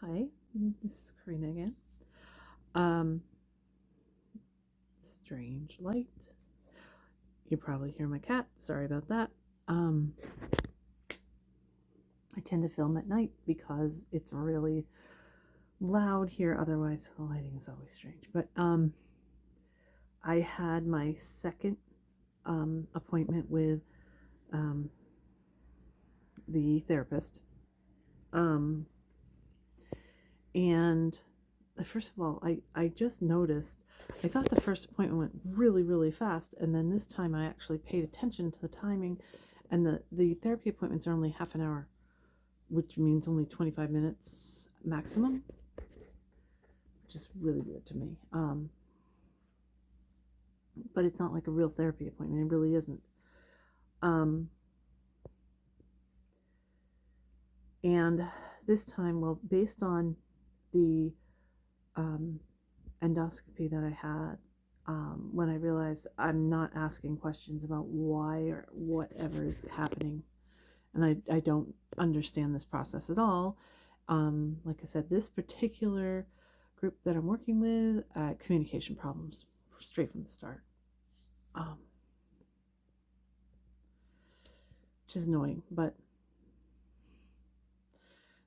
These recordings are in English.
Hi, this is Karina again. Um, Strange light. You probably hear my cat. Sorry about that. Um, I tend to film at night because it's really loud here. Otherwise, the lighting is always strange. But I had my second appointment with um, the therapist. Um, and First of all, I just noticed, I thought the first appointment went really, really fast. And then this time I actually paid attention to the timing. And the therapy appointments are only half an hour, which means only 25 minutes maximum, which is really weird to me. But it's not like a real therapy appointment. It really isn't. Um, and this time, well, based on the um, endoscopy that I had, when I realized I'm not asking questions about why or whatever is happening, and I don't understand this process at all. Like I said, this particular group that I'm working with, communication problems straight from the start, um, which is annoying, but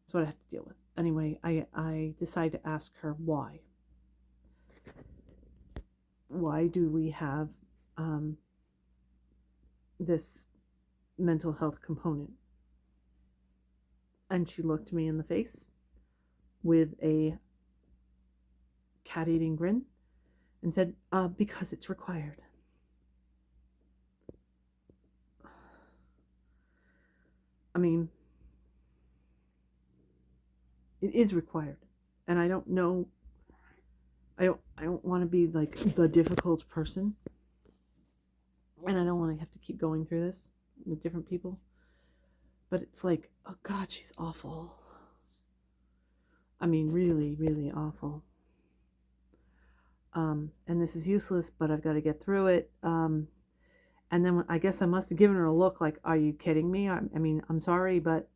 it's what I have to deal with. Anyway, I decide to ask her why. Why do we have um, this mental health component? And she looked me in the face with a cat eating grin and said, because it's required. I mean, it is required. And I don't know, I don't want to be like the difficult person. And I don't want to have to keep going through this with different people. But it's like, oh God, she's awful. I mean, really, really awful. And this is useless, but I've got to get through it. And then I guess I must have given her a look like, are you kidding me? I mean, I'm sorry, but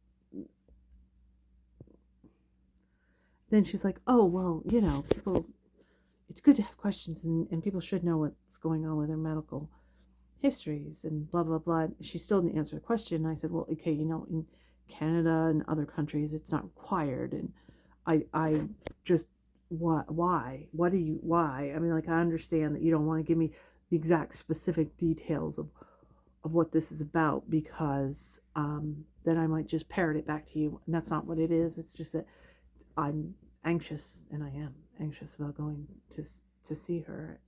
then she's like, oh, well, people, it's good to have questions and people should know what's going on with their medical histories and blah, blah, blah. She still didn't answer the question. I said, well, okay, in Canada and other countries, it's not required. And I just, why? Why? I mean, like, I understand that you don't want to give me the exact specific details of what this is about because then I might just parrot it back to you. And that's not what it is. It's just that I'm anxious, and I am anxious about going to see her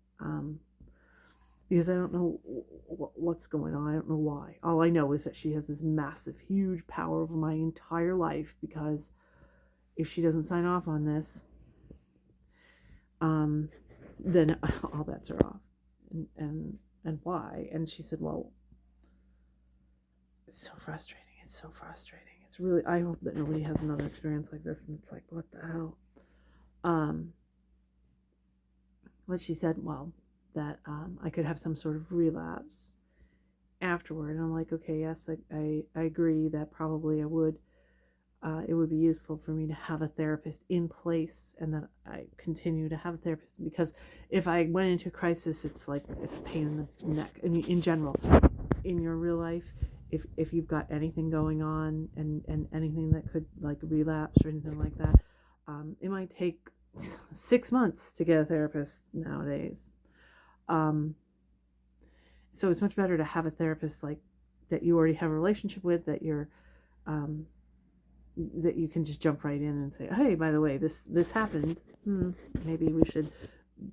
because I don't know what's going on. I don't know why. All I know is that she has this massive, huge power over my entire life because if she doesn't sign off on this, then all bets are off. And why? And she said, well, it's so frustrating. It's so frustrating. It's really, I hope that nobody has another experience like this. And it's like, what the hell? But she said, well, that I could have some sort of relapse afterward. And I'm like, okay, yes, I agree that probably I would. It would be useful for me to have a therapist in place and that I continue to have a therapist because if I went into a crisis, it's like it's a pain in the neck. And in general, in your real life, if you've got anything going on and anything that could like relapse or anything like that, it might take 6 months to get a therapist nowadays. Um, so it's much better to have a therapist like that you already have a relationship with, um, that you can just jump right in and say, hey, by the way, this happened. Maybe we should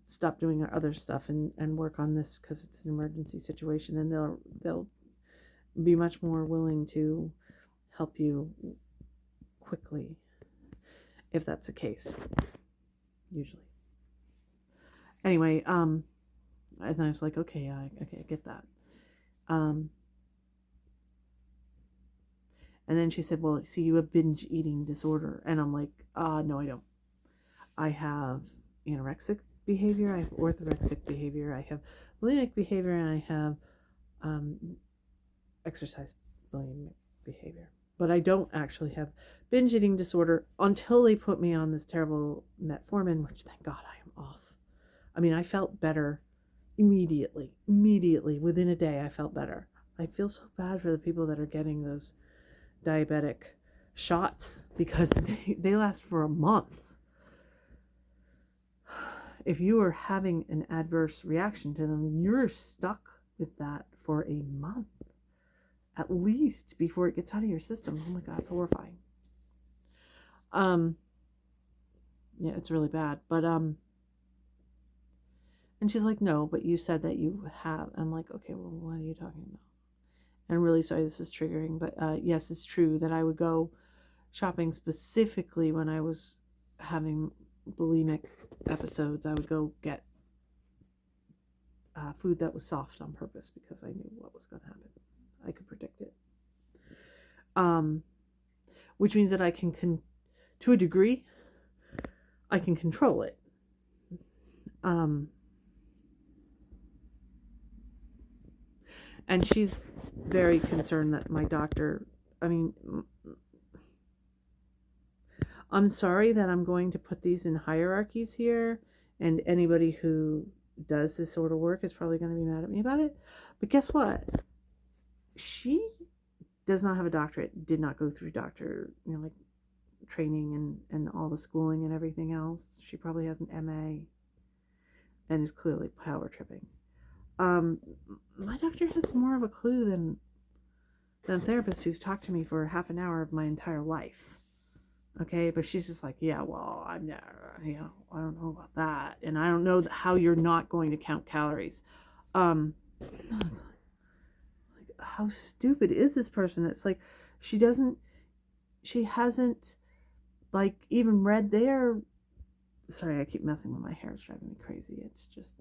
stop doing our other stuff and work on this because it's an emergency situation, and they'll be much more willing to help you quickly if that's the case, usually. Anyway, and I was like, okay, I get that. Um, and then she said, well, see, you have binge eating disorder. And I'm like, no, I don't. I have anorexic behavior, I have orthorexic behavior, I have bulimic behavior, and I have exercise bulimic behavior. but I don't actually have binge eating disorder until they put me on this terrible metformin, which thank God I am off. I mean, I felt better immediately within a day. I felt better. I feel so bad for the people that are getting those diabetic shots because they last for a month. If you are having an adverse reaction to them, you're stuck with that for a month at least before it gets out of your system. Oh my God, it's horrifying. Yeah, it's really bad. But and she's like, no, but you said that you have. I'm like, okay, well, what are you talking about? And I'm really sorry this is triggering, but yes, it's true that I would go shopping specifically when I was having bulimic episodes. I would go get food that was soft on purpose because I knew what was going to happen. I could predict it. Which means that I can, to a degree, I can control it. And she's very concerned that my doctor, I mean, I'm sorry that I'm going to put these in hierarchies here, and anybody who does this sort of work is probably going to be mad at me about it. But guess what? She does not have a doctorate, did not go through doctor, like training and all the schooling and everything else. She probably has an MA and is clearly power tripping. My doctor has more of a clue than a therapist who's talked to me for half an hour of my entire life. Okay, but she's just like, yeah, well, I'm never, I don't know about that, and I don't know how you're not going to count calories. Like, how stupid is this person? It's like she hasn't like even read their. Sorry, I keep messing with my hair. It's driving me crazy. It's just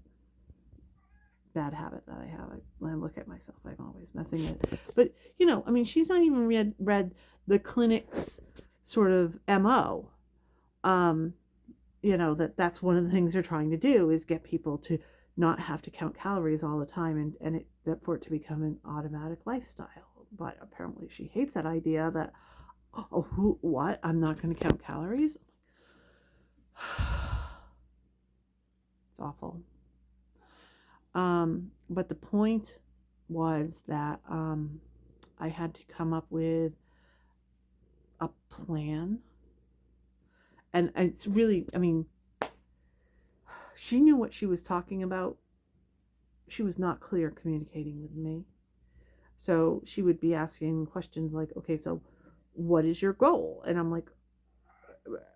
bad habit that I have. I look at myself, I'm always messing it. But I mean, she's not even read the clinic's sort of MO. That's one of the things they're trying to do is get people to not have to count calories all the time and for it to become an automatic lifestyle. But apparently she hates that idea that, what? I'm not going to count calories? It's awful. But the point was that I had to come up with a plan. And it's really, I mean, she knew what she was talking about. She was not clear communicating with me. So she would be asking questions like, okay, so what is your goal? And I'm like,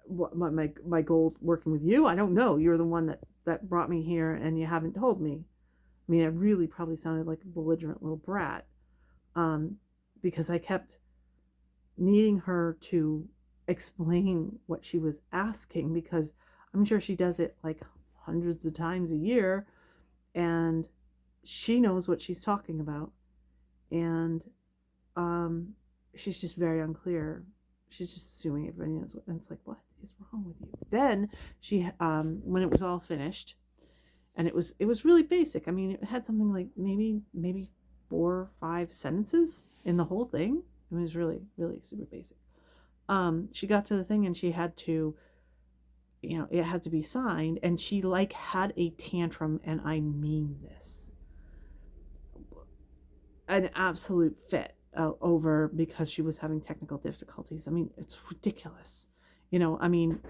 what my goal working with you? I don't know. You're the one that brought me here and you haven't told me. I mean, I really probably sounded like a belligerent little brat because I kept needing her to explain what she was asking, because I'm sure she does it like hundreds of times a year and she knows what she's talking about. And she's just very unclear. She's just assuming everybody knows what, and it's like, what is wrong with you? Then she, when it was all finished, and it was really basic. I mean, it had something like maybe 4 or 5 sentences in the whole thing. I mean, it was really, really super basic. She got to the thing and she had to, it had to be signed, and she like had a tantrum, and I mean this. An absolute fit over because she was having technical difficulties. I mean, it's ridiculous. I mean,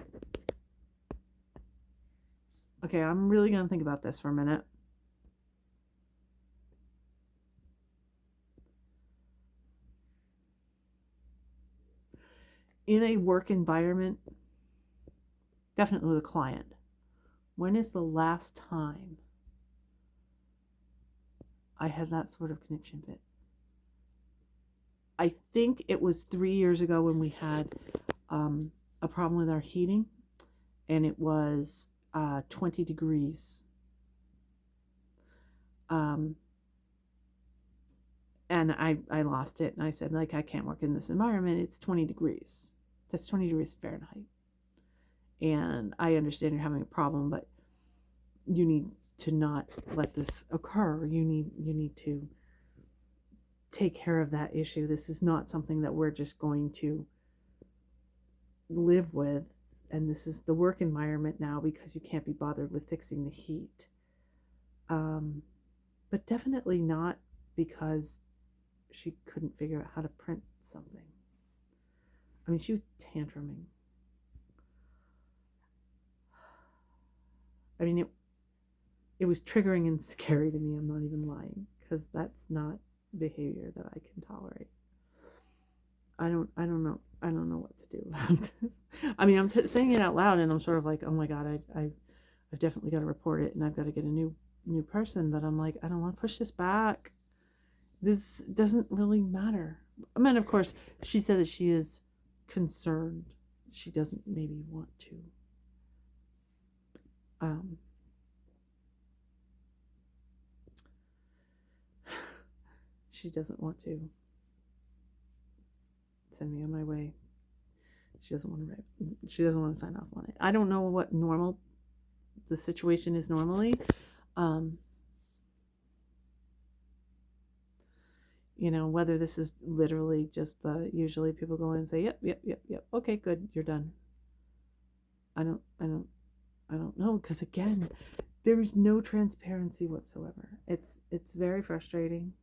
okay, I'm really going to think about this for a minute. In a work environment, definitely with a client, when is the last time I had that sort of connection fit? I think it was 3 years ago when we had a problem with our heating, and it was 20 degrees. And I lost it, and I said, like, I can't work in this environment. It's 20 degrees. That's 20 degrees Fahrenheit. And I understand you're having a problem, but you need to not let this occur. You need to take care of that issue. This is not something that we're just going to live with. And this is the work environment now because you can't be bothered with fixing the heat. But definitely not because she couldn't figure out how to print something. I mean, she was tantruming. I mean, it was triggering and scary to me. I'm not even lying, because that's not behavior that I can tolerate. I don't know what to do about this. I mean, I'm saying it out loud, and I'm sort of like, oh my god, I've definitely got to report it, and I've got to get a new person. But I'm like, I don't want to push this back. This doesn't really matter. I mean, of course, she said that she is concerned. She doesn't maybe want to. She doesn't want to send me on my way. She doesn't want to write. She doesn't want to sign off on it. I don't know what the situation is normally. You know, whether this is literally just usually people go in and say, yep, okay, good, you're done. I don't know, because again, there is no transparency whatsoever. It's very frustrating.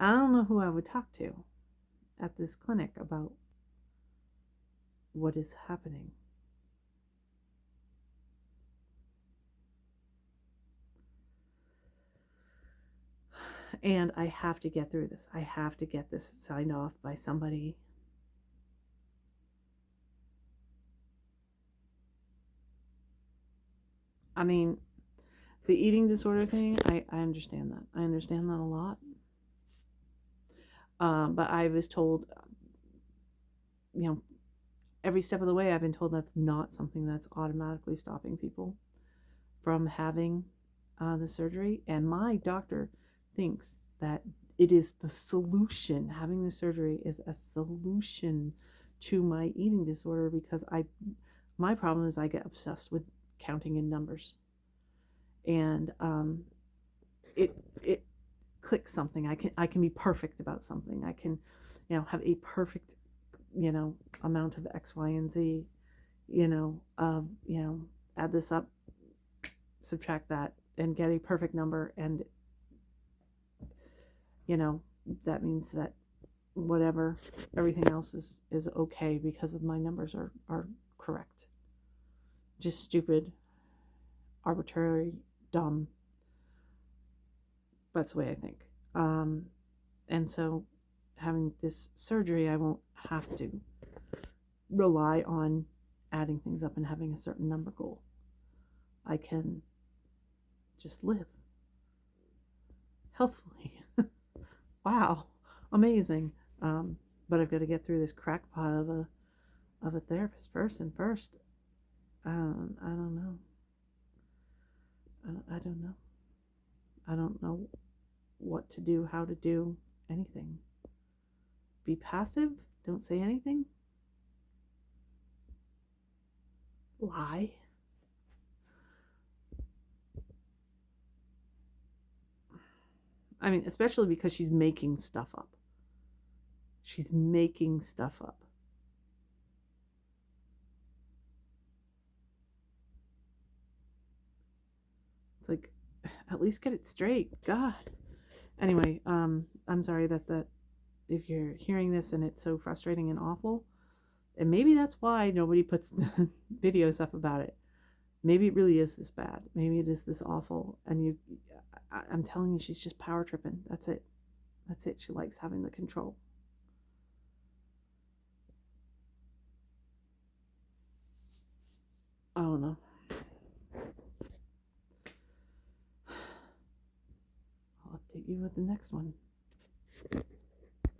I don't know who I would talk to at this clinic about what is happening. And I have to get through this. I have to get this signed off by somebody. I mean, the eating disorder thing, I understand that. I understand that a lot. But I was told, you know, every step of the way, I've been told that's not something that's automatically stopping people from having the surgery. And my doctor thinks that it is the solution. Having the surgery is a solution to my eating disorder, because my problem is I get obsessed with counting in numbers, and it clicks something. I can be perfect about something. I can, you know, have a perfect, you know, amount of X, Y, and Z. You know, add this up, subtract that, and get a perfect number, and you know, that means that whatever, everything else is okay because of my numbers are correct. Just stupid, arbitrary, dumb. That's the way I think. And so having this surgery, I won't have to rely on adding things up and having a certain number goal. I can just live healthfully. Wow, amazing. But I've got to get through this crackpot of a therapist person first. I don't know. I don't know. I don't know what to do, how to do anything. Be passive? Don't say anything? Lie? I mean, especially because she's making stuff up. She's making stuff up. It's like, at least get it straight. God. Anyway, I'm sorry that if you're hearing this and it's so frustrating and awful, and maybe that's why nobody puts videos up about it. Maybe it really is this bad. Maybe it is this awful. And I'm telling you, she's just power tripping. That's it. That's it. She likes having the control. I don't know. I'll update you with the next one.